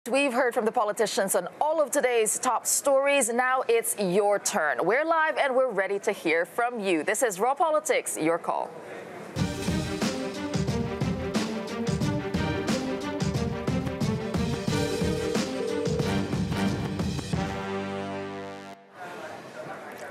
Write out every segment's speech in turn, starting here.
We've heard from the politicians on all of today's top stories. Now it's your turn. We're live and we're ready to hear from you. This is Raw Politics, your call.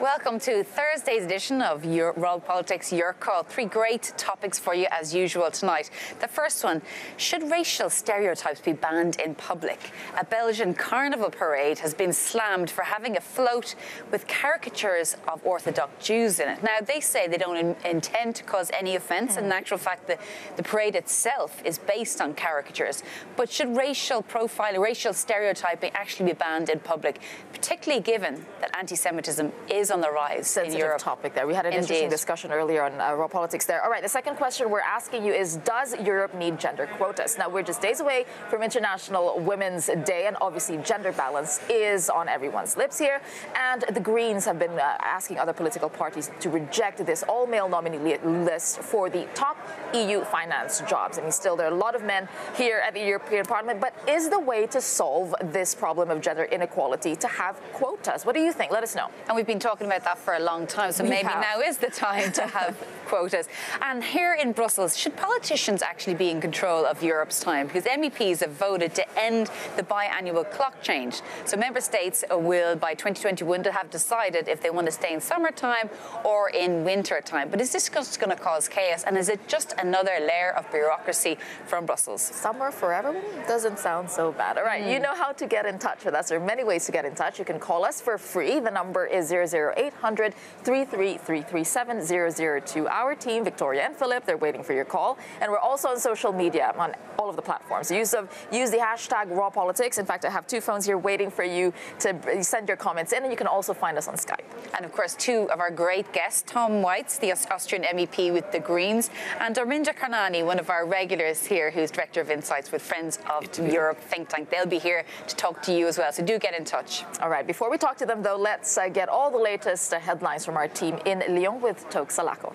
Welcome to Thursday's edition of Raw Politics, Your Call. Three great topics for you as usual tonight. The first one, should racial stereotypes be banned in public? A Belgian carnival parade has been slammed for having a float with caricatures of Orthodox Jews in it. Now, they say they don't intend to cause any offence. In actual fact, the parade itself is based on caricatures. But should racial profiling, racial stereotyping actually be banned in public, particularly given that anti-Semitism is on the rise in Europe? Topic there. We had an interesting discussion earlier on Raw Politics there. All right, the second question we're asking you is, does Europe need gender quotas? Now, we're just days away from International Women's Day, and obviously gender balance is on everyone's lips here. And the Greens have been asking other political parties to reject this all-male nominee list for the top EU finance jobs. I mean, still, there are a lot of men here at the European Parliament, but is the way to solve this problem of gender inequality to have quotas? What do you think? Let us know. And we've been talking about that for a long time, so maybe now is the time to have quotas. And here in Brussels, should politicians actually be in control of Europe's time? Because MEPs have voted to end the biannual clock change. So member states will, by 2021, have decided if they want to stay in summertime or in winter time. But is this just going to cause chaos? And is it just another layer of bureaucracy from Brussels? Summer for everyone doesn't sound so bad. All right, you know how to get in touch with us. There are many ways to get in touch. You can call us for free. The number is 00800 33337 002. Our team, Victoria and Philip, they're waiting for your call. And we're also on social media on all of the platforms. Use the hashtag Raw Politics. In fact, I have two phones here waiting for you to send your comments in, and you can also find us on Skype. And of course, two of our great guests, Tom Waits, the Austrian MEP with the Greens, and Arminda Karnani, one of our regulars here, who's Director of Insights with Friends of Europe think tank. They'll be here to talk to you as well, so do get in touch. All right, before we talk to them, though, let's get all the latest headlines from our team in Lyon with Toke Salako.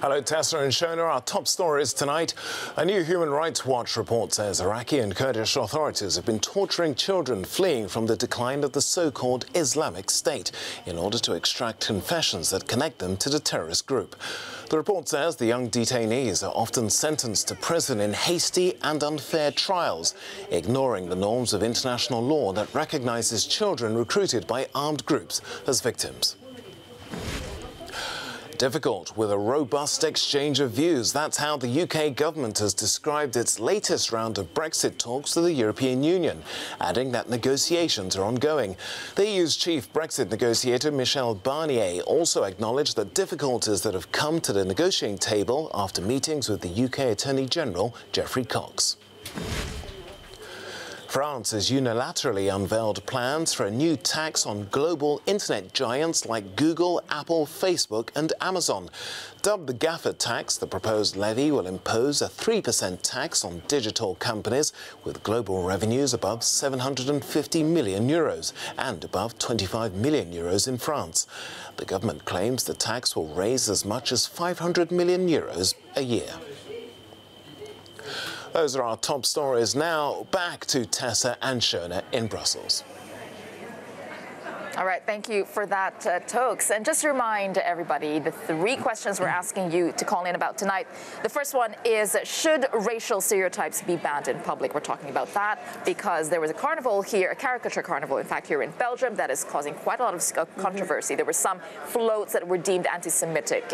Hello, Tessa and Shona. Our top stories tonight. A new Human Rights Watch report says Iraqi and Kurdish authorities have been torturing children fleeing from the decline of the so-called Islamic State in order to extract confessions that connect them to the terrorist group. The report says the young detainees are often sentenced to prison in hasty and unfair trials, ignoring the norms of international law that recognises children recruited by armed groups as victims. Difficult with a robust exchange of views. That's how the UK government has described its latest round of Brexit talks to the European Union, adding that negotiations are ongoing. The EU's chief Brexit negotiator, Michel Barnier, also acknowledged the difficulties that have come to the negotiating table after meetings with the UK Attorney General, Geoffrey Cox. France has unilaterally unveiled plans for a new tax on global internet giants like Google, Apple, Facebook and Amazon. Dubbed the GAFA tax, the proposed levy will impose a 3% tax on digital companies with global revenues above €750 million and above €25 million in France. The government claims the tax will raise as much as €500 million a year. Those are our top stories. Now, back to Tessa and Shona in Brussels. All right, thank you for that, Tokes. And just to remind everybody, the three questions we're asking you to call in about tonight. The first one is, should racial stereotypes be banned in public? We're talking about that because there was a carnival here, a caricature carnival, in fact, here in Belgium, that is causing quite a lot of controversy. There were some floats that were deemed anti-Semitic.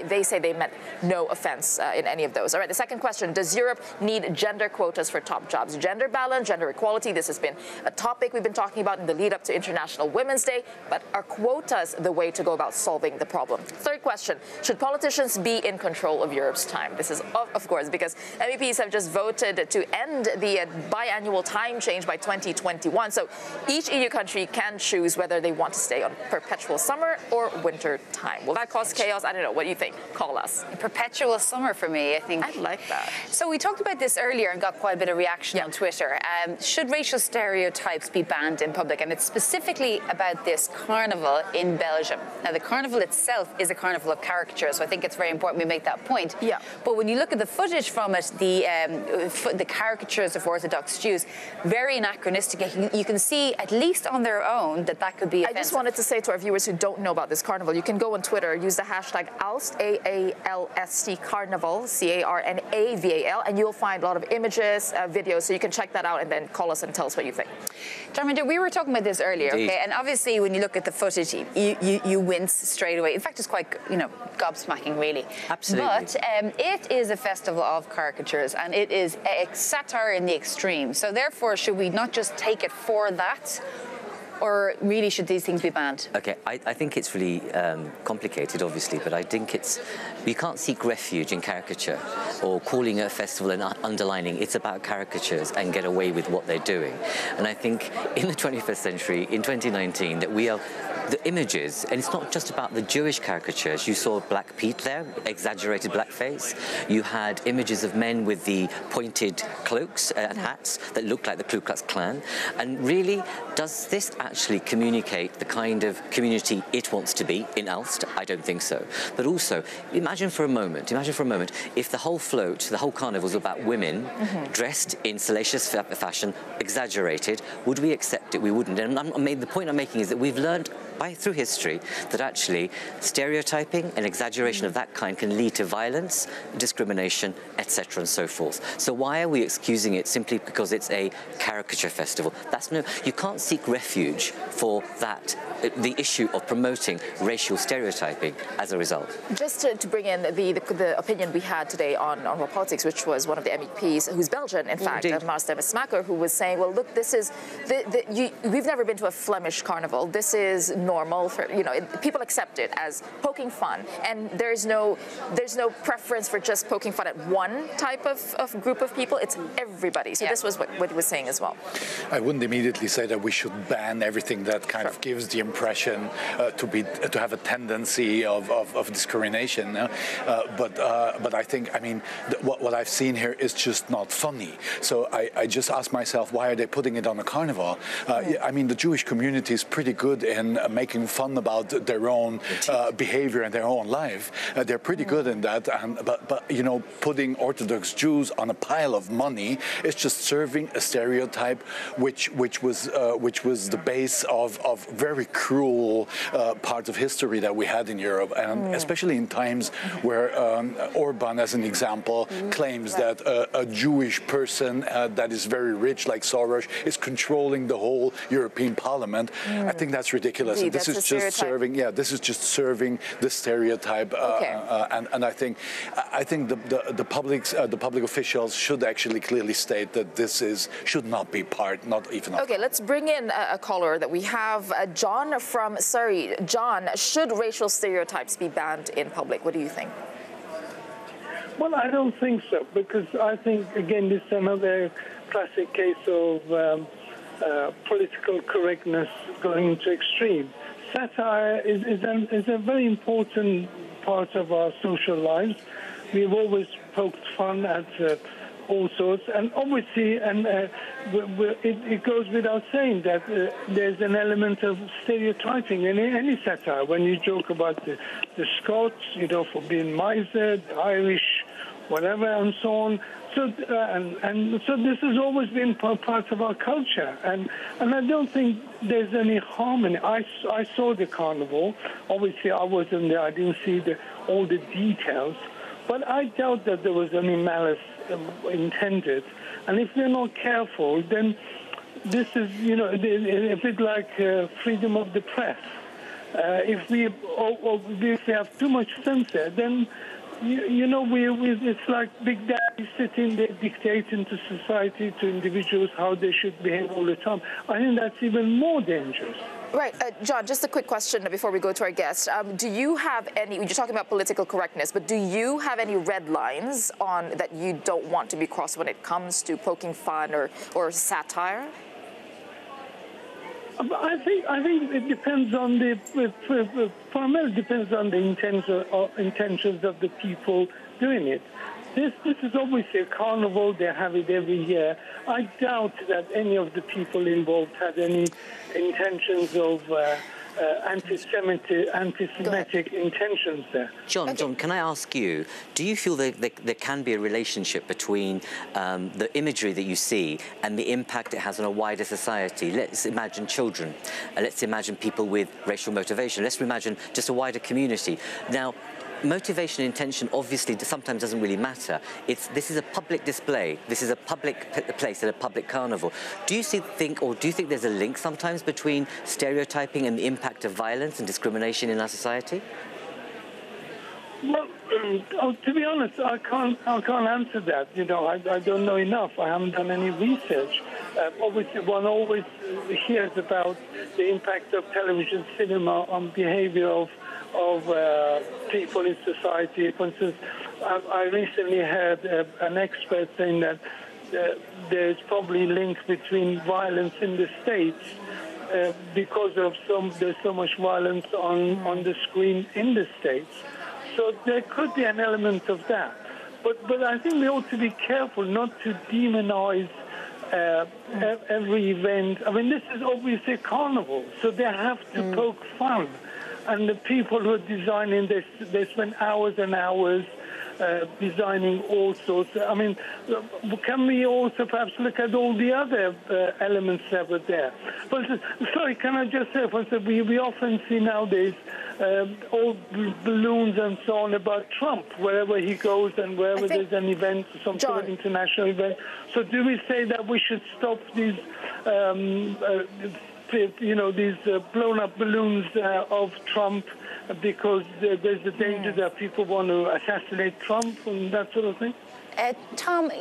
They say they meant no offense in any of those. All right, the second question, does Europe need gender quotas for top jobs? Gender balance, gender equality, this has been a topic we've been talking about in the lead up to International Women's Day, but are quotas the way to go about solving the problem? Third question, should politicians be in control of Europe's time? This is, of course, because MEPs have just voted to end the biannual time change by 2021. So each EU country can choose whether they want to stay on perpetual summer or winter time. Will that cause chaos? I don't know. What do you think? Call us. Perpetual summer for me, I think. I like that. So we talked about this earlier and got quite a bit of reaction on Twitter. Should racial stereotypes be banned in public? And it's specifically about about this carnival in Belgium. Now, the carnival itself is a carnival of caricature, so I think it's very important we make that point. Yeah. But when you look at the footage from it, the caricatures of Orthodox Jews, very anachronistic. You can see, at least on their own, that could be offensive. I just wanted to say to our viewers who don't know about this carnival, you can go on Twitter, use the hashtag ALST, A-A-L-S-T, Carnival, C-A-R-N-A-V-A-L, and you'll find a lot of images, videos, so you can check that out and then call us and tell us what you think. Jarminder, we were talking about this earlier, Indeed. okay? And obviously, when you look at the footage, you wince straight away. In fact, it's quite, gobsmacking, really. Absolutely. But it is a festival of caricatures, and it is a satire in the extreme. So therefore, should we not just take it for that? Or really, should these things be banned? Okay, I think it's really complicated, obviously, but I think you can't seek refuge in caricature or calling it a festival and underlining it's about caricatures and get away with what they're doing. And I think in the 21st century, in 2019, that we are the images, and it's not just about the Jewish caricatures. You saw Black Pete there, exaggerated blackface. You had images of men with the pointed cloaks and hats that looked like the Ku Klux Klan. And really, does this actually communicate the kind of community it wants to be in Ulster? I don't think so. But also, imagine for a moment if the whole float, the whole carnival was about women dressed in salacious fashion, exaggerated. Would we accept it? We wouldn't. And the point I'm making is that we've learned through history that actually stereotyping and exaggeration of that kind can lead to violence, discrimination, etc. and so forth. So why are we excusing it simply because it's a caricature festival? You can't seek refuge for that, the issue of promoting racial stereotyping as a result. Just to bring in the opinion we had today on World Politics, which was one of the MEPs, who's Belgian, in fact, Maas de Mesmaker, who was saying, well, look, this is, we've never been to a Flemish carnival. This is normal for, people accept it as poking fun, and there's no preference for just poking fun at one type of group of people. It's everybody. So this was what he was saying as well. I wouldn't immediately say that we should ban everything that kind of gives the impression to have a tendency of discrimination. But I think, what I've seen here is just not funny. So I just ask myself, why are they putting it on a carnival? The Jewish community is pretty good in making fun about their own behavior and their own life. They're pretty good in that. But putting Orthodox Jews on a pile of money is just serving a stereotype, which was the base of very cruel parts of history that we had in Europe, and especially in times where Orban, as an example, claims that a Jewish person that is very rich, like Soros, is controlling the whole European Parliament. I think that's ridiculous. Indeed, this is just serving. Yeah, this is just serving the stereotype. And I think the public officials should actually clearly state that this should not be part, not even. Okay, let's bring in a caller that we have, John from Surrey. John, should racial stereotypes be banned in public? What do you think? Well, I don't think so, because I think, again, this is another classic case of political correctness going into extreme. Satire is a very important part of our social lives. We've always poked fun at all sorts, and obviously, it goes without saying that there's an element of stereotyping in any satire. When you joke about the Scots, for being miser, the Irish, whatever, and so on. So so this has always been part of our culture, and I don't think there's any harm in it. I saw the carnival. Obviously, I wasn't there. I didn't see all the details, but I doubt that there was any malice intended. And if we're not careful, then this is, a bit like freedom of the press. If we have too much censor, then it's like Big Daddy sitting there dictating to society, to individuals, how they should behave all the time. I think that's even more dangerous. Right. John, just a quick question before we go to our guest. Do you have any, you're talking about political correctness, but do you have any red lines that you don't want to be crossed when it comes to poking fun or satire? I think it depends on primarily depends on the intentions of the people doing it. This is obviously a carnival. They have it every year. I doubt that any of the people involved had any intentions of anti-Semitic intentions there. John, can I ask you, do you feel that there can be a relationship between the imagery that you see and the impact it has on a wider society? Let's imagine children. Let's imagine people with racial motivation. Let's imagine just a wider community. Now, motivation and intention obviously sometimes doesn't really matter. This is a public display. This is a public place at a public carnival. Do you think there's a link sometimes between stereotyping and the impact of violence and discrimination in our society? Well, to be honest, I can't answer that. You know, I don't know enough. I haven't done any research. Obviously, one always hears about the impact of television, cinema on behavior of people in society. For instance, I recently heard an expert saying that there's probably a link between violence in the States because of there's so much violence on the screen in the States. So there could be an element of that. But I think we ought to be careful not to demonize every event. I mean, this is obviously a carnival, so they have to poke fun. And the people who are designing this, they spend hours and hours designing all sorts. I mean, can we also perhaps look at all the other elements that were there? For instance, sorry, can I just say, for instance, we often see nowadays all balloons and so on about Trump, wherever he goes and wherever there's an event, some sort of international event. So do we say that we should stop these these blown-up balloons of Trump because there's the danger that people want to assassinate Trump and that sort of thing? Tom,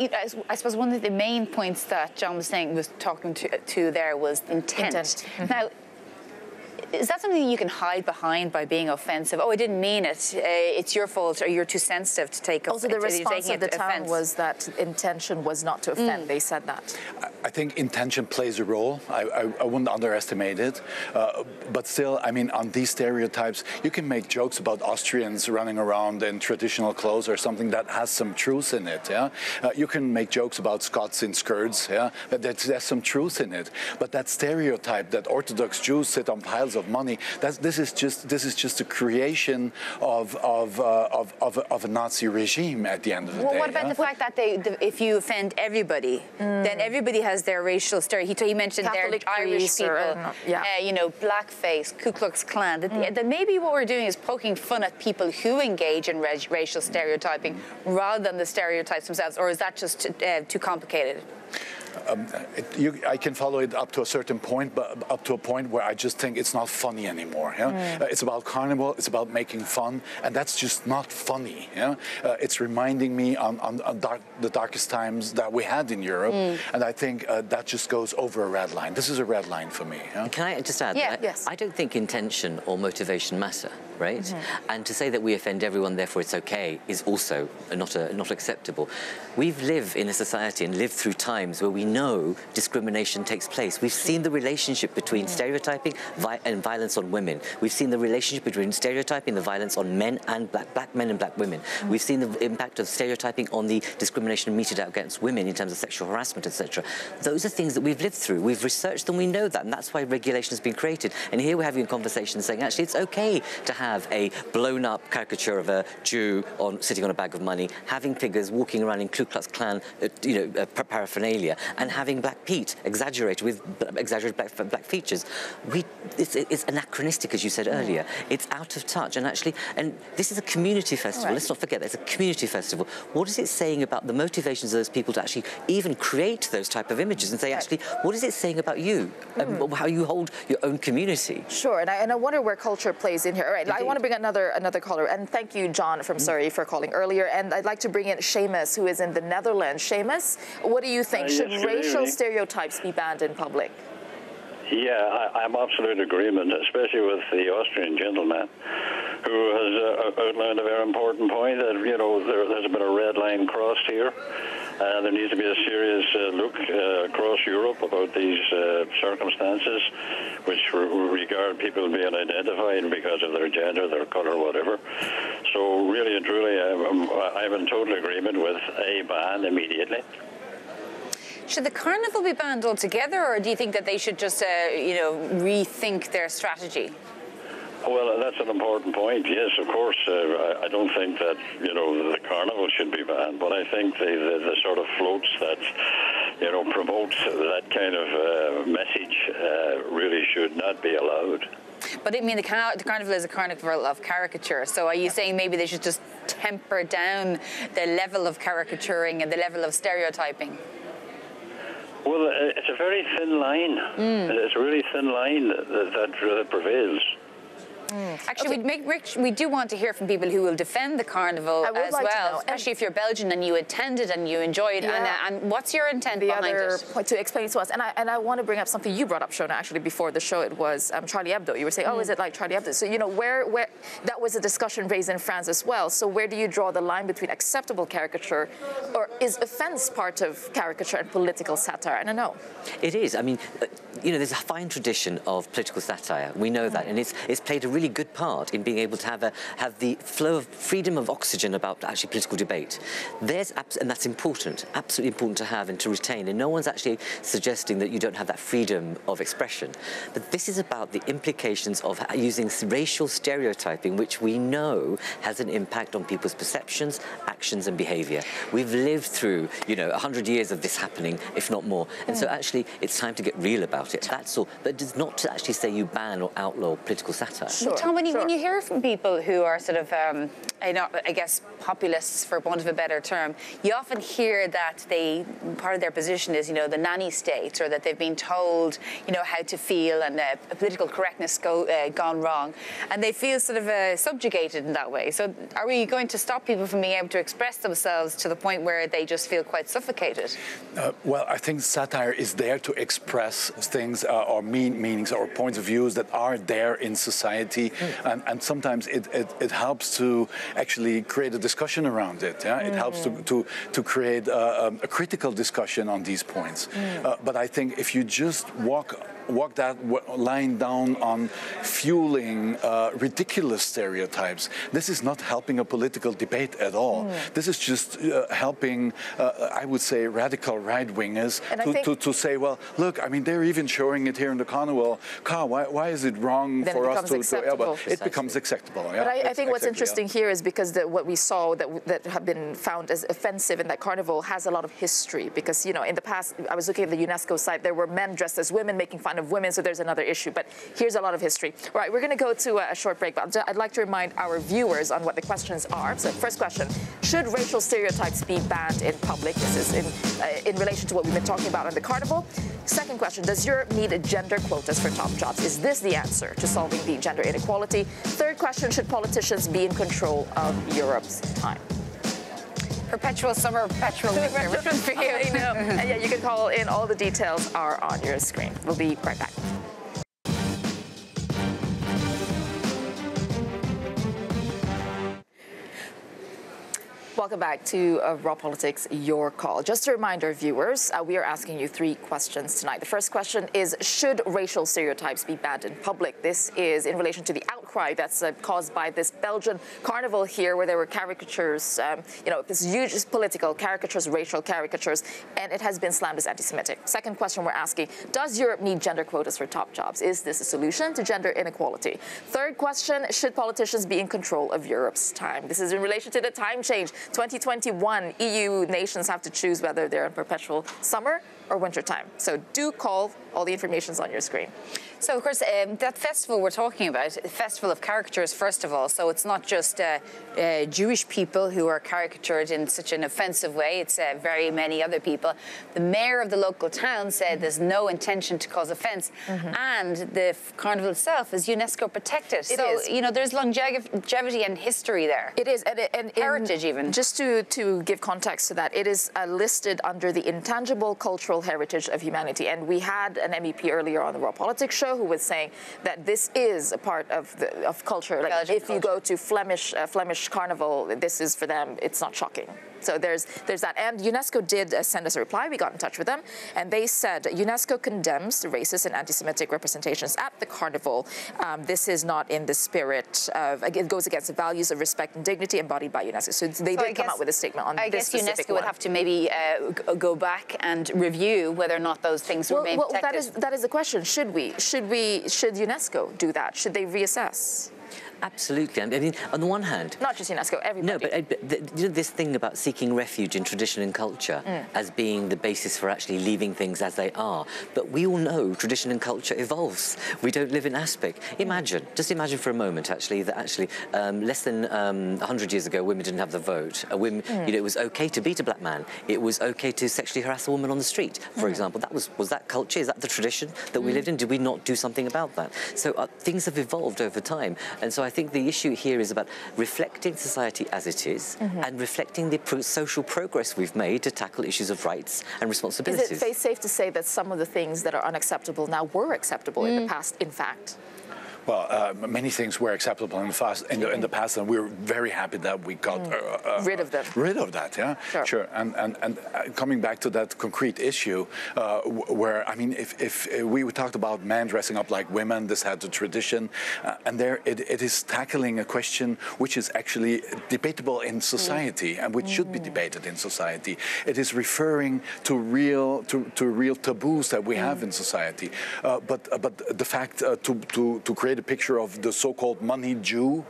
I suppose one of the main points that John was talking to there was intent. Now, is that something you can hide behind by being offensive? Oh, I didn't mean it. It's your fault, or you're too sensitive to take offense. Also, the response of the town was that intention was not to offend. They said that. I think intention plays a role. I wouldn't underestimate it. But still, I mean, on these stereotypes, you can make jokes about Austrians running around in traditional clothes or something that has some truth in it. Yeah, you can make jokes about Scots in skirts. Yeah, there's some truth in it. But that stereotype that Orthodox Jews sit on piles of money, this is just a creation of a Nazi regime at the end of the day. Well, what about the fact that if you offend everybody, then everybody has their racial stereotype. He mentioned Catholic their Irish people, blackface, Ku Klux Klan. That maybe what we're doing is poking fun at people who engage in racial stereotyping rather than the stereotypes themselves, or is that just too complicated? I can follow it up to a certain point, but up to a point where I just think it's not funny anymore. Yeah? It's about carnival, it's about making fun, and that's just not funny. Yeah? It's reminding me on the darkest times that we had in Europe, and I think that just goes over a red line. This is a red line for me. Yeah? Can I just add that? Yes. I don't think intention or motivation matter, right? And to say that we offend everyone, therefore it's okay, is also not acceptable. We live in a society and lived through times where we know discrimination takes place. We've seen the relationship between stereotyping and violence on women. We've seen the relationship between stereotyping, the violence on men and black men and black women. We've seen the impact of stereotyping on the discrimination meted out against women in terms of sexual harassment, etc. Those are things that we've lived through. We've researched them, we know that, and that's why regulation has been created. And here we're having a conversation saying, actually, it's okay to have a blown-up caricature of a Jew sitting on a bag of money, having figures walking around in Ku Klux Klan, paraphernalia, and having Black Pete exaggerated with exaggerated black features. It's anachronistic, as you said earlier. It's out of touch, and this is a community festival. Right. Let's not forget that it's a community festival. What is it saying about the motivations of those people to actually even create those type of images and say, actually, what is it saying about you and how you hold your own community? Sure, and I wonder where culture plays in here. All right, I want to bring another caller, and thank you, John from Surrey, for calling earlier. And I'd like to bring in Seamus, who is in the Netherlands. Seamus, what do you think? Should racial stereotypes be banned in public? Yeah, I'm absolute agreement, especially with the Austrian gentleman who has outlined a very important point that, there's been a red line crossed here. There needs to be a serious look across Europe about these circumstances, which regard people being identified because of their gender, their colour, whatever. So really and truly, I'm in total agreement with a ban immediately. Should the carnival be banned altogether, or do you think that they should just, rethink their strategy? Well, that's an important point. Yes, of course. I don't think that the carnival should be banned, but I think the sort of floats that promote that kind of message really should not be allowed. But I mean, the carnival is a carnival of caricature. So are you saying maybe they should just temper down the level of caricaturing and the level of stereotyping? Well, it's a very thin line. It's a really thin line that prevails. Actually, we do want to hear from people who will defend the carnival as well, especially if you're Belgian and you attended and you enjoyed. Yeah. And what's your intent behind it? The other point to explain to us, and I want to bring up something you brought up, Shona, actually before the show. It was Charlie Hebdo. You were saying, oh, is it like Charlie Hebdo? So where that was a discussion raised in France as well. So where do you draw the line between acceptable caricature, or is offence part of caricature and political satire? I don't know. It is. I mean, there's a fine tradition of political satire. We know that, and it's played a really good part in being able to have the flow of freedom of oxygen about actually political debate. And that's important, absolutely important to have and to retain. And no one's actually suggesting that you don't have that freedom of expression. But this is about the implications of using racial stereotyping, which we know has an impact on people's perceptions, actions, and behaviour. We've lived through, 100 years of this happening, if not more. And so actually, it's time to get real about it. That's all. But it's not to actually say you ban or outlaw political satire. Sure. Tom, when you hear from people who are sort of, I guess, populists, for want of a better term, you often hear that part of their position is, the nanny state, or that they've been told, how to feel, and political correctness gone wrong, and they feel sort of subjugated in that way. So are we going to stop people from being able to express themselves to the point where they just feel quite suffocated? Well, I think satire is there to express things or meanings or points of views that are there in society. And sometimes it helps to actually create a discussion around it. Yeah? It helps to create a critical discussion on these points. But I think if you just walk that line down on fueling ridiculous stereotypes, this is not helping a political debate at all. This is just helping, I would say, radical right-wingers to say, well, look, I mean, they're even showing it here in the carnival. Why is it wrong for us to... it becomes acceptable. Yeah? But I think what's interesting here is because what we saw that have been found as offensive in that carnival has a lot of history. Because, in the past, I was looking at the UNESCO site, there were men dressed as women making fun of women, so there's another issue. But here's a lot of history. All right, we're going to go to a short break, but I'd like to remind our viewers on what the questions are. So first question, should racial stereotypes be banned in public? This is in relation to what we've been talking about on the carnival. Second question, does Europe need gender quotas for top jobs? Is this the answer to solving the gender inequality? Third question, should politicians be in control of Europe's time? Perpetual summer, perpetual winter. Which one's for you? I know. And yeah, you can call in. All the details are on your screen. We'll be right back. Welcome back to Raw Politics, Your Call. Just a reminder, viewers, we are asking you 3 questions tonight. The first question is, should racial stereotypes be banned in public? This is in relation to the outcry that's caused by this Belgian carnival here, where there were caricatures, this huge political caricatures, racial caricatures, and it has been slammed as anti-Semitic. Second question we're asking, does Europe need gender quotas for top jobs? Is this a solution to gender inequality? Third question, should politicians be in control of Europe's time? This is in relation to the time change. 2021, EU nations have to choose whether they're in perpetual summer or winter time. So do call. All the information's on your screen. So, of course, that festival we're talking about, a festival of caricatures, first of all. So it's not just Jewish people who are caricatured in such an offensive way. It's very many other people. The mayor of the local town said there's no intention to cause offence. And the carnival itself is UNESCO protected. So, there's longevity and history there. It is. And heritage, even. Just to give context to that, it is listed under the intangible cultural heritage of humanity. And we had an MEP earlier on the Raw Politics show who was saying that this is a part of culture. Like if you go to Flemish carnival, this is for them. It's not shocking. So there's that. And UNESCO did send us a reply. We got in touch with them, and they said UNESCO condemns racist and anti-Semitic representations at the carnival. This is not in the spirit of, it goes against the values of respect and dignity embodied by UNESCO. So they did come out with a statement on this specific one. I guess UNESCO would have to maybe go back and review whether or not those things remain protected. That is the question. Should UNESCO do that? Should they reassess? Absolutely. I mean, on the one hand... Not just UNESCO, everybody. No, but you know, this thing about seeking refuge in tradition and culture as being the basis for actually leaving things as they are. But we all know tradition and culture evolves. We don't live in aspic. Just imagine for a moment, actually, that less than 100 years ago, women didn't have the vote. Women, you know, it was okay to beat a black man. It was okay to sexually harass a woman on the street, for example. That was that culture? Is that the tradition that we lived in? Did we not do something about that? So things have evolved over time. And so I think the issue here is about reflecting society as it is and reflecting the social progress we've made to tackle issues of rights and responsibilities. Is it safe to say that some of the things that are unacceptable now were acceptable in the past, in fact? Well, many things were acceptable in the past, and we're very happy that we got rid of them. Rid of that, yeah, sure. And coming back to that concrete issue, where I mean, if we talked about men dressing up like women, this had the tradition, and there it is tackling a question which is actually debatable in society and which should be debated in society. It is referring to real taboos that we have in society, but the fact to create a picture of the so-called money Jew.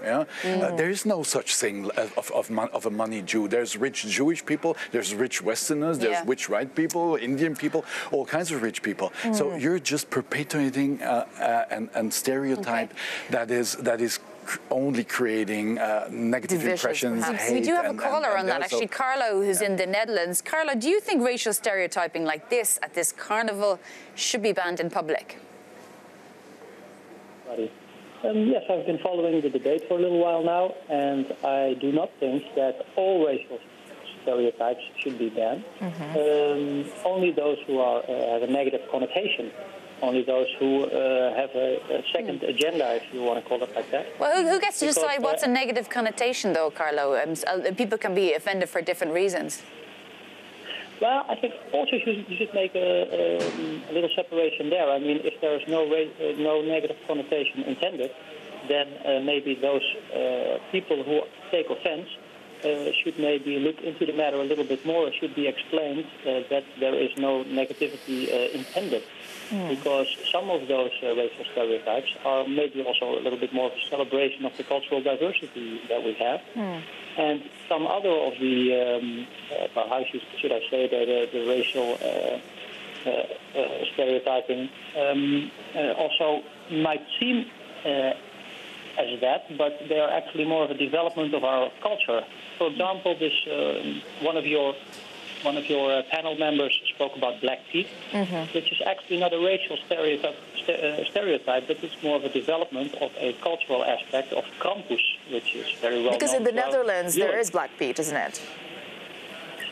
There is no such thing of a money Jew. There's rich Jewish people, there's rich Westerners, there's rich white people, Indian people, all kinds of rich people. So you're just perpetuating and stereotype that is only creating negative impressions. We do have a caller on that, actually. Carlo, who's in the Netherlands. Carlo, do you think racial stereotyping like this at this carnival should be banned in public? Yes, I've been following the debate for a little while now, and I do not think that all racial stereotypes should be banned. Only those who have a negative connotation, only those who have a second agenda, if you want to call it like that. Well, who gets to decide what's a negative connotation, though, Carlo? People can be offended for different reasons. Well, I think also you should make a little separation there. I mean, if there is no negative connotation intended, then maybe those people who take offense should maybe look into the matter a little bit more. It should be explained that there is no negativity intended. Because some of those racial stereotypes are maybe also a little bit more of a celebration of the cultural diversity that we have. And some other of the, how should I say, the racial stereotyping also might seem as that, but they are actually more of a development of our culture. For example, this one of your panel members spoke about black teeth, which is actually not a racial stereotype, but it's more of a development of a cultural aspect of Krampus, which is very well known. Because in the Netherlands, there is Black Pete, isn't it?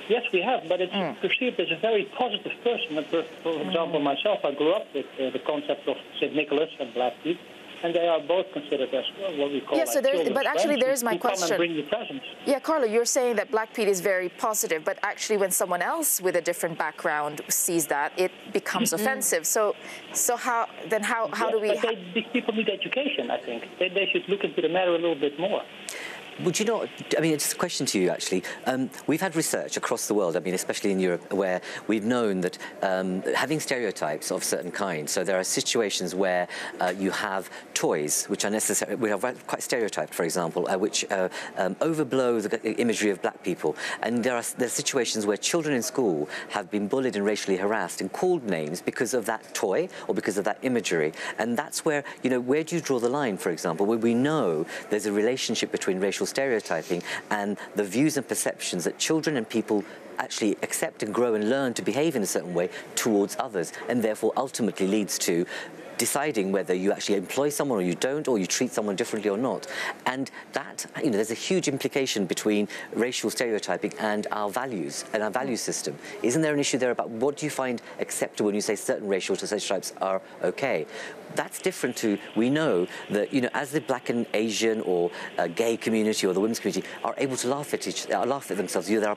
Yes, we have, but it's perceived as a very positive person. For example, myself, I grew up with the concept of St. Nicholas and Black Pete. And they are both considered as what we call but actually there's my question. Come and bring the presents. Yeah, Carlo, you're saying that Black Pete is very positive, but actually when someone else with a different background sees that, it becomes offensive. So how do we... But these people need education, I think. They should look into the matter a little bit more. Would you not, I mean, it's a question to you, actually. We've had research across the world, I mean, especially in Europe, where we've known that having stereotypes of certain kinds, so there are situations where you have toys which are necessary, we have quite stereotyped, for example, which overblow the imagery of black people. And there are situations where children in school have been bullied and racially harassed and called names because of that toy or because of that imagery. And that's where, you know, where do you draw the line, for example, where we know there's a relationship between racial stereotyping and the views and perceptions that children and people actually accept and grow and learn to behave in a certain way towards others, and therefore ultimately leads to deciding whether you actually employ someone or you don't, or you treat someone differently or not. And that, there's a huge implication between racial stereotyping and our values and our value system. Isn't there an issue there about what do you find acceptable when you say certain racial stereotypes are okay? That's different to, we know that, as the black and Asian or gay community or the women's community are able to laugh at themselves. There are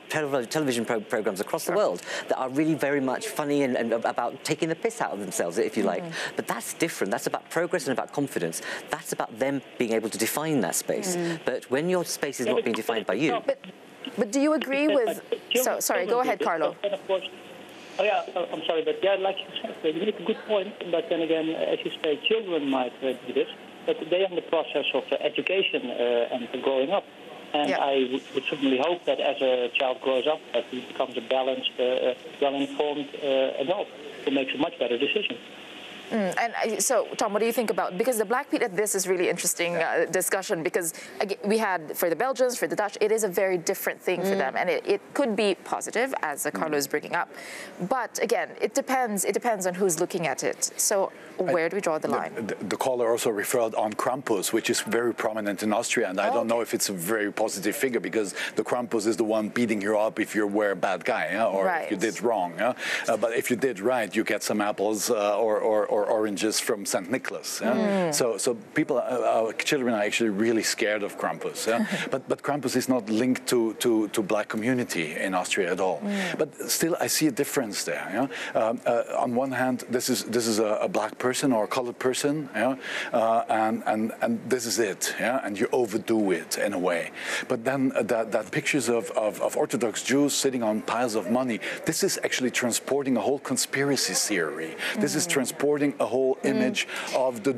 television programs across the world that are really very much funny and about taking the piss out of themselves, if you like. But that's different. That's about progress and about confidence. That's about them being able to define that space. But when your space is not being defined by you... But do you agree with... Sorry, go ahead, Carlo. Oh, yeah, I'm sorry, but yeah, like you said, you make a good point, but then again, as you say, children might do this, but they are in the process of education and growing up. And I would certainly hope that as a child grows up, that he becomes a balanced, well-informed adult who makes a much better decision. And so, Tom, what do you think about, because the Black Pete, this is really interesting discussion, because again, we had, for the Belgians, for the Dutch, it is a very different thing for them, and it could be positive, as Carlo is bringing up. But again, it depends on who's looking at it. So where do we draw the line? The caller also referred on Krampus, which is very prominent in Austria, and I don't know if it's a very positive figure, because the Krampus is the one beating you up if you were a bad guy, or if you did wrong. But if you did right, you get some apples or oranges from St. Nicholas. So people, children are actually really scared of Krampus. But Krampus is not linked to black community in Austria at all. But still, I see a difference there. On one hand, this is a black person or a colored person, and this is it, and you overdo it in a way. But then that pictures of Orthodox Jews sitting on piles of money, this is actually transporting a whole conspiracy theory. This is transporting a whole image of the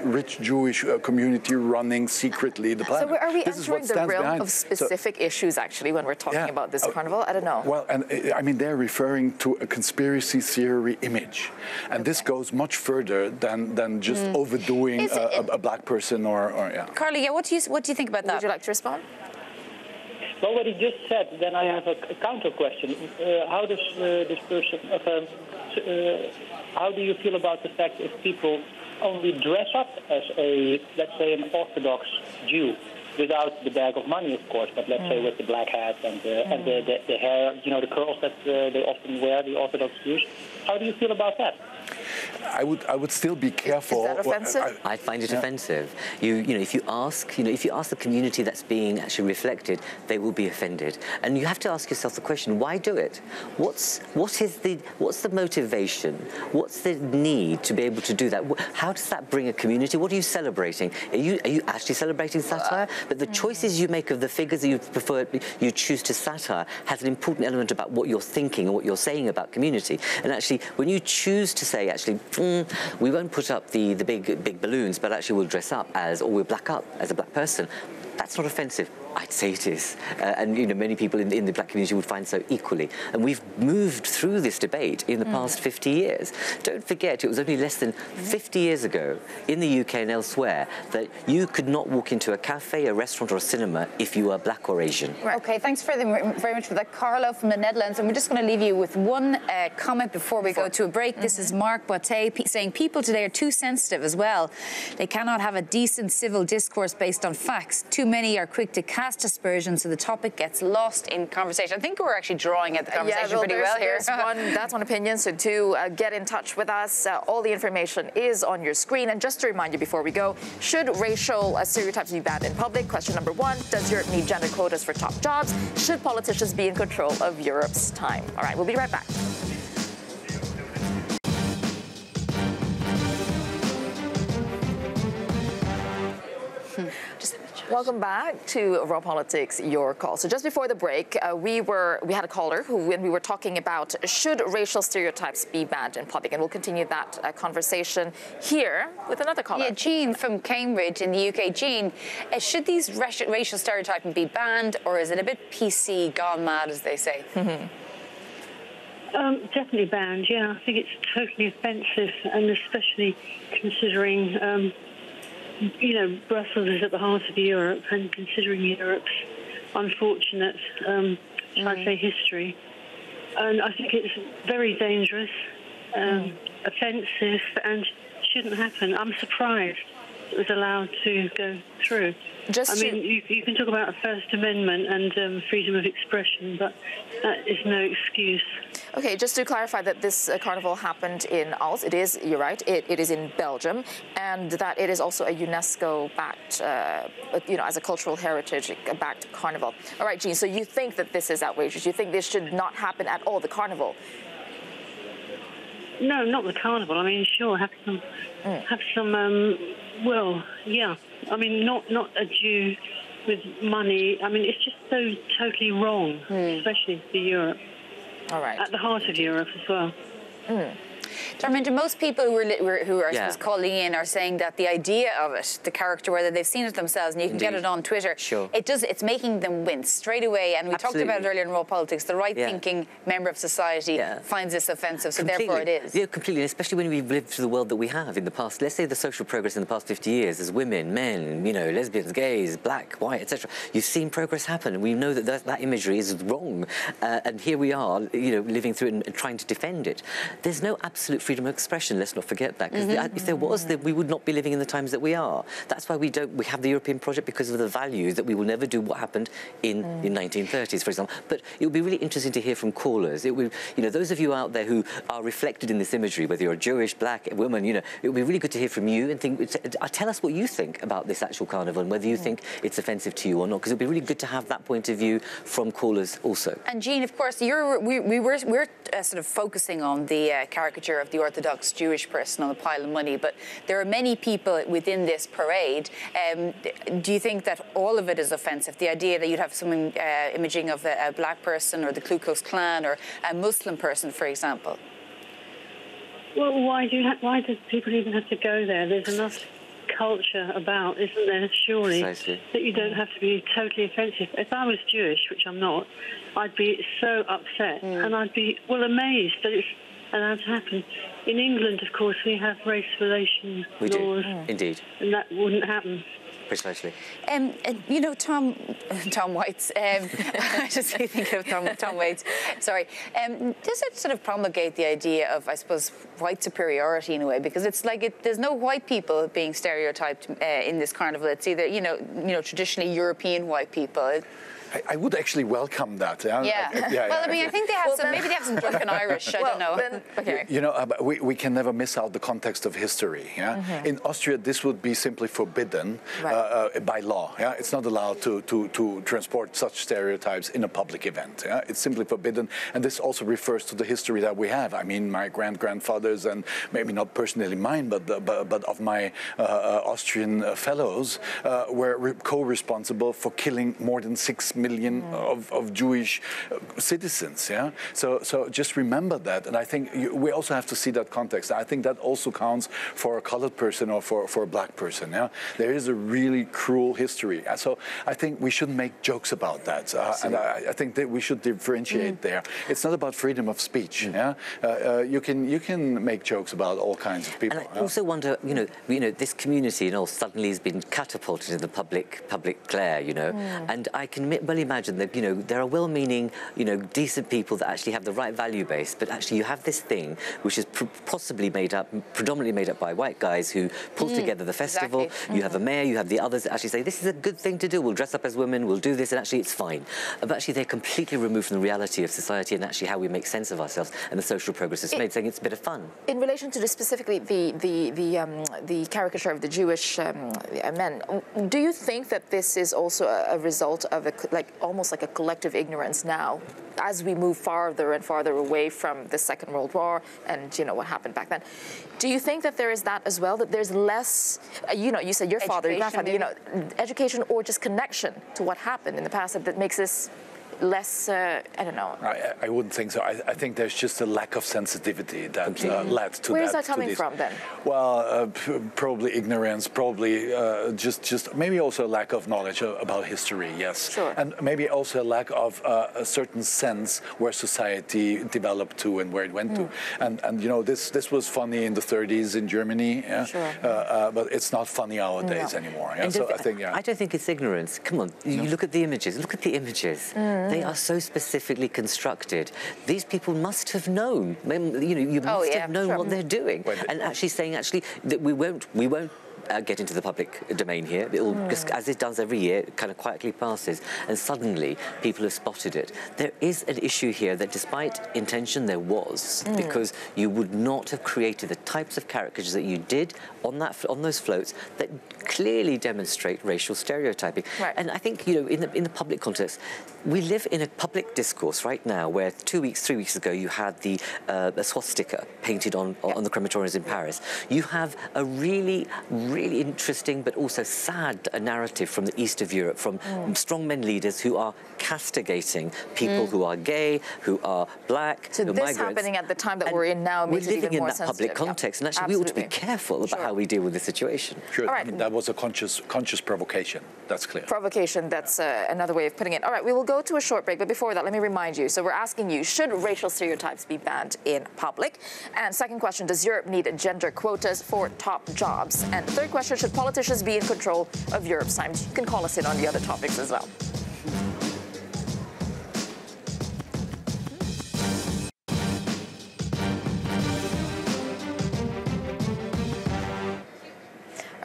rich Jewish community running secretly the planet. So are we entering the realm of specific issues, actually, when we're talking about this carnival? I don't know. Well, and I mean, they're referring to a conspiracy theory image. And this goes much further than just overdoing a black person or Carly, what do you think about that? Would you like to respond? Well, what he just said, then I have a counter question. How does this person... how do you feel about the fact if people only dress up as let's say, an Orthodox Jew, without the bag of money, of course, but let's say with the black hat and the hair, the curls that they often wear, the Orthodox Jews? How do you feel about that? I would still be careful. Is that offensive? I find it offensive. If you ask the community that's being actually reflected, they will be offended. And you have to ask yourself the question: why do it? What's the motivation? What's the need to be able to do that? How does that bring a community? What are you celebrating? Are you actually celebrating satire? But the choices you make of the figures that you choose to satire has an important element about what you're thinking and what you're saying about community. And actually, when you choose to say, actually, we won't put up the big balloons, but actually we'll dress up or we'll black up as a black person, that's not offensive. I'd say it is. And many people in the black community would find so equally. And we've moved through this debate in the past 50 years. Don't forget, it was only less than 50 years ago in the UK and elsewhere that you could not walk into a cafe, a restaurant or a cinema if you were black or Asian. Right. Okay, thanks very much for that, Carlo from the Netherlands. And we're just going to leave you with one comment before we go to a break. This is Mark Botte saying people today are too sensitive as well. They cannot have a decent civil discourse based on facts. Too many are quick to cast aspersions, so the topic gets lost in conversation. I think we're actually drawing at the conversation pretty well here. That's one opinion. So do get in touch with us. All the information is on your screen. And just to remind you before we go, should racial stereotypes be banned in public? Question number 1, does Europe need gender quotas for top jobs? Should politicians be in control of Europe's time? All right, we'll be right back. Welcome back to Raw Politics, Your Call. So just before the break, we had a caller when we were talking about should racial stereotypes be banned in public, and we'll continue that conversation here with another caller. Yeah, Jean from Cambridge in the UK. Jean, should these racial stereotypes be banned, or is it a bit PC, gone mad, as they say? Definitely banned, yeah. I think it's totally offensive, and especially considering Brussels is at the heart of Europe, and considering Europe's unfortunate, shall I say, history. And I think it's very dangerous. offensive and shouldn't happen. I'm surprised it was allowed to go through. You can talk about a First Amendment and freedom of expression, but that is no excuse. Okay, just to clarify that this carnival happened in Als. It is, you're right, it is in Belgium, and that it is also a UNESCO-backed, as a cultural heritage-backed carnival. All right, Jean, so you think that this is outrageous? You think this should not happen at all, the carnival? No, not the carnival. I mean, sure, have some. Well, yeah. I mean, not a Jew with money. I mean, it's just so totally wrong, especially for Europe. All right. At the heart of Europe as well. Darminda, most people who are I suppose, calling in are saying that the idea of it, the character, whether they've seen it themselves, and you can get it on Twitter, it's making them wince straight away. And we talked about it earlier in Raw Politics. The right-thinking member of society finds this offensive, so therefore it is. Yeah, completely, especially when we've lived through the world that we have in the past. Let's say the social progress in the past 50 years as women, men, lesbians, gays, black, white, etc. You've seen progress happen, and we know that that imagery is wrong. And here we are, living through it and trying to defend it. There's no absolute freedom of expression. Let's not forget that, because if there was, then we would not be living in the times that we are. That's why we have the European project, because of the values that we will never do what happened in 1930s, for example. But it would be really interesting to hear from callers. It would, those of you out there who are reflected in this imagery, whether you're a Jewish, black woman, it would be really good to hear from you and tell us what you think about this actual carnival and whether you think it's offensive to you or not, because it would be really good to have that point of view from callers also. And Jean, of course, we're sort of focusing on the caricature of the Orthodox Jewish person on a pile of money, but there are many people within this parade. Do you think that all of it is offensive? The idea that you'd have some imaging of a black person or the Ku Klux Klan or a Muslim person, for example? Well, why do people even have to go there? There's enough culture about, isn't there, surely, Precisely. that you don't have to be totally offensive. If I was Jewish, which I'm not, I'd be so upset and I'd be, amazed that it's allowed to happen. In England, of course, we have race relations laws. Indeed. And that wouldn't happen. Precisely. Tom Waits, I just keep thinking of Tom Waits, sorry. Does it sort of promulgate the idea of, I suppose, white superiority in a way? Because it's like there's no white people being stereotyped in this carnival. It's either, traditionally European white people. I would actually welcome that. Well, I mean, I think they have maybe they have some drunken Irish. I don't know. We can never miss out the context of history. In Austria, this would be simply forbidden by law. It's not allowed to transport such stereotypes in a public event. It's simply forbidden, and this also refers to the history that we have. I mean, my grandfathers, and maybe not personally mine, but of my Austrian fellows, were co-responsible for killing more than 6 million of Jewish citizens. So just remember that, and I think we also have to see that context. I think that also counts for a colored person or for a black person. There is a really cruel history. So I think we shouldn't make jokes about that, and I think that we should differentiate there. It's not about freedom of speech. You can make jokes about all kinds of people. And I also wonder, this community, suddenly has been catapulted in the public glare, and I can well imagine that, there are well-meaning, decent people that actually have the right value base, but actually you have this thing which is predominantly made up by white guys who pull together the festival. Exactly. You have a mayor, you have the others that actually say, this is a good thing to do, we'll dress up as women, we'll do this, and actually it's fine. But actually they're completely removed from the reality of society and actually how we make sense of ourselves and the social progress it's made, saying it's a bit of fun. In relation to specifically the caricature of the Jewish men, do you think that this is also a result of almost like a collective ignorance now, as we move farther and farther away from the Second World War and what happened back then? Do you think that there is that as well, that there's less, you said your father, your grandfather, education or just connection to what happened in the past that makes this less, I don't know. I wouldn't think so. I think there's just a lack of sensitivity that led to that. Where is that coming from then? Well, probably ignorance, probably just maybe also a lack of knowledge about history, yes. Sure. And maybe also a lack of a certain sense where society developed to and where it went to. And this was funny in the 30s in Germany, Sure. But it's not funny nowadays anymore. So I don't think it's ignorance. Come on, you look at the images. Look at the images. They are so specifically constructed. These people must have known. You must have known what they're doing. And actually saying, that we won't get into the public domain here. It will just, as it does every year, kind of quietly passes, and suddenly people have spotted it. There is an issue here that, despite intention, there was, because you would not have created the types of caricatures that you did on those floats that clearly demonstrate racial stereotyping. Right. And I think, in the public context, we live in a public discourse right now where 3 weeks ago, you had the swastika painted on the crematoriums in Paris. You have a really interesting but also sad narrative from the east of Europe, from strongmen leaders who are castigating people who are gay, who are black, so who are this migrants. Happening at the time that we're in now makes it even more sensitive. We're living in that public context, and actually we ought to be careful about how we deal with this situation. Sure, right. I mean, that was a conscious provocation, that's clear. Provocation, that's another way of putting it. All right, we will go to a short break, but before that, let me remind you. So we're asking you, should racial stereotypes be banned in public? And second question, does Europe need gender quotas for top jobs? And third question, should politicians be in control of Europe's time? You can call us in on the other topics as well.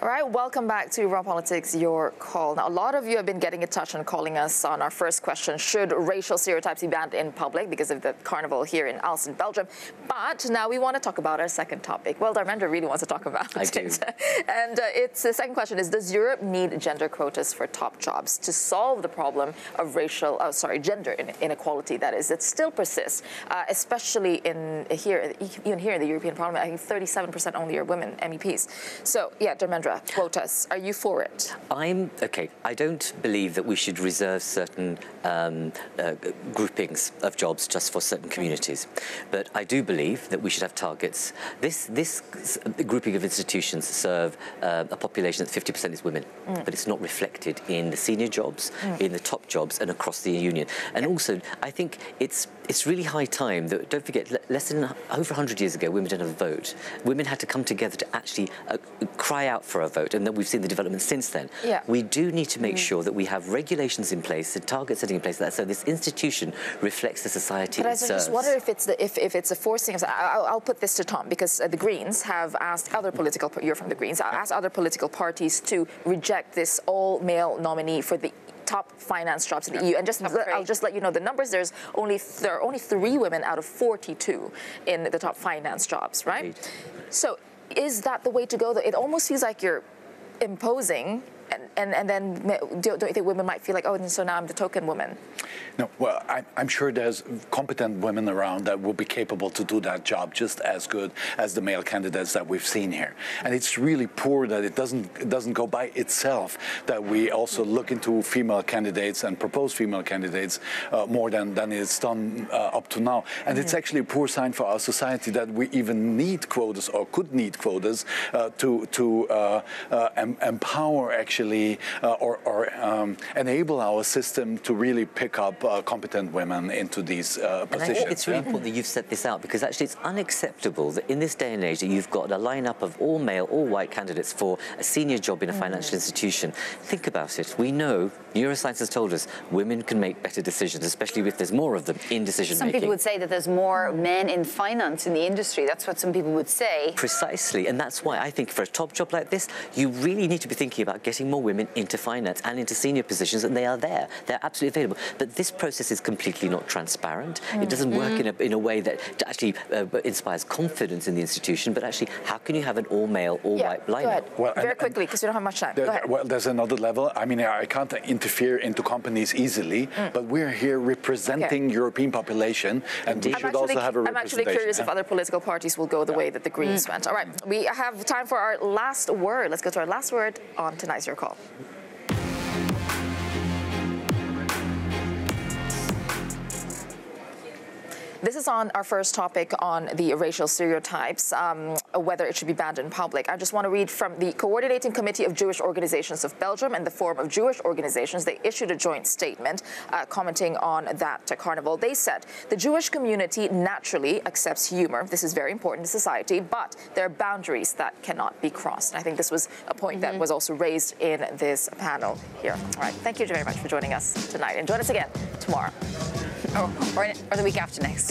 All right, welcome back to Raw Politics, Your Call. Now, a lot of you have been getting in touch and calling us on our first question, should racial stereotypes be banned in public because of the carnival here in Aalst, Belgium? But now we want to talk about our second topic. Well, Darmendra really wants to talk about it. And the second question is, does Europe need gender quotas for top jobs to solve the problem of gender inequality that still persists, especially even here in the European Parliament? I think 37% only are women MEPs. So, yeah, Darmendra, quotas, are you for it? I don't believe that we should reserve certain groupings of jobs just for certain communities, but I do believe that we should have targets. This grouping of institutions serve a population that 50% is women, but it's not reflected in the senior jobs, in the top jobs, and across the union. And also, I think it's really high time that, don't forget, over 100 years ago, women didn't have a vote. Women had to come together to actually cry out for a vote, and then we've seen the development since then. Yeah. We do need to make sure that we have regulations in place and target setting in place, so this institution reflects the society it serves. But I just wonder if it's a forcing. I'll put this to Tom, because the Greens have asked you're from the Greens, asked other political parties to reject this all-male nominee for the top finance jobs in the EU. And I'll just let you know the numbers. There are only 3 women out of 42 in the top finance jobs, right? So is that the way to go? It almost feels like you're imposing, and then don't you think women might feel like, oh, and so now I'm the token woman? No, well, I'm sure there's competent women around that will be capable to do that job just as good as the male candidates that we've seen here. And it's really poor that it doesn't go by itself that we also look into female candidates and propose female candidates more than it's done up to now. And it's actually a poor sign for our society that we even need quotas or could need quotas to empower actually or enable our system to really pick up competent women into these positions. And I think it's really important that you've set this out, because actually it's unacceptable that in this day and age that you've got a lineup of all male, all white candidates for a senior job in a financial institution. Think about it. We know, neuroscience has told us, women can make better decisions, especially if there's more of them in decision making. Some people would say that there's more men in finance in the industry. That's what some people would say. Precisely, and that's why I think for a top job like this, you really need to be thinking about getting more women into finance and into senior positions, and they are there. They're absolutely available. But this process is completely not transparent. It doesn't work in a way that actually inspires confidence in the institution, but actually, how can you have an all-male, all-white lineup? Well, very quickly, because we don't have much time. Go ahead. Well, there's another level. I mean, I can't interfere into companies easily, but we're here representing European population, and we should also have a representation. I'm actually curious if other political parties will go the way that the Greens went. All right, we have time for our last word. Let's go to our last word on tonight's Your Call. This is on our first topic on the racial stereotypes, whether it should be banned in public. I just want to read from the Coordinating Committee of Jewish Organizations of Belgium and the Forum of Jewish Organizations. They issued a joint statement commenting on that carnival. They said the Jewish community naturally accepts humor. This is very important to society, but there are boundaries that cannot be crossed. And I think this was a point that was also raised in this panel here. All right. Thank you very much for joining us tonight. And join us again tomorrow. Or the week after next.